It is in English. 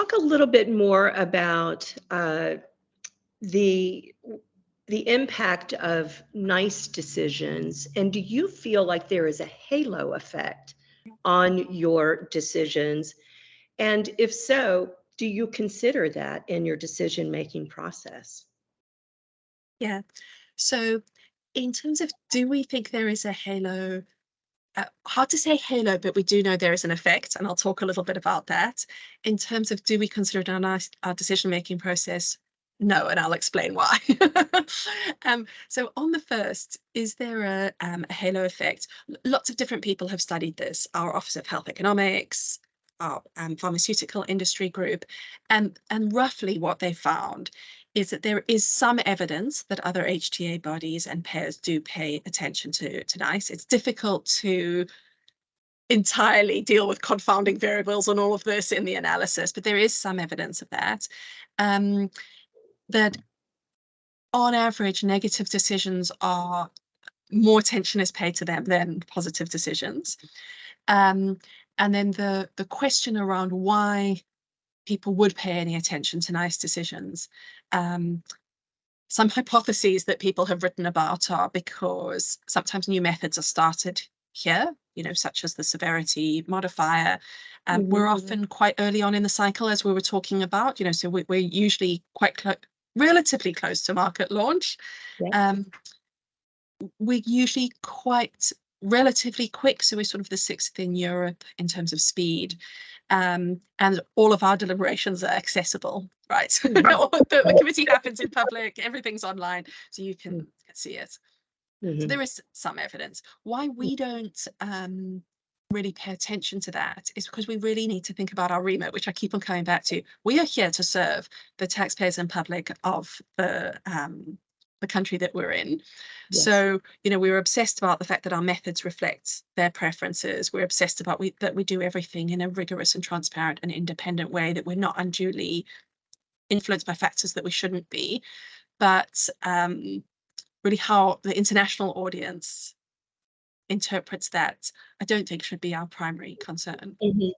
talk a little bit more about the the impact of nice decisions, and do you feel like there is a halo effect on your decisions? And if so, do you consider that in your decision-making process? Yeah. So in terms of, do we think there is a halo? Hard to say halo, but we do know there is an effect, and I'll talk a little bit about that. In terms of, do we consider it in our decision-making process? No, and I'll explain why. So on the first, is there a halo effect? Lots of different people have studied this. Our Office of Health Economics, our pharmaceutical industry group, and roughly what they found is that there is some evidence that other HTA bodies and pairs do pay attention to NICE. It's difficult to entirely deal with confounding variables and all of this in the analysis, but there is some evidence of that. That on average, negative decisions are more attention is paid to them than positive decisions. And then the question around why people would pay any attention to NICE decisions. Some hypotheses that people have written about are because sometimes new methods are started here, such as the severity modifier. We're often quite early on in the cycle, as we were talking about, so we're usually quite relatively close to market launch. Yeah. We're usually quite relatively quick, so we're sort of the sixth in Europe in terms of speed. And all of our deliberations are accessible, right? The committee happens in public, everything's online, so you can see it. So there is some evidence. Why we don't really pay attention to that is because we really need to think about our remit, which I keep on coming back to. We are here to serve the taxpayers and public of the country that we're in. Yes. So, we're obsessed about the fact that our methods reflect their preferences. We're obsessed about that we do everything in a rigorous and transparent and independent way, that we're not unduly influenced by factors that we shouldn't be. But really how the international audience interprets that, I don't think should be our primary concern. Mm-hmm.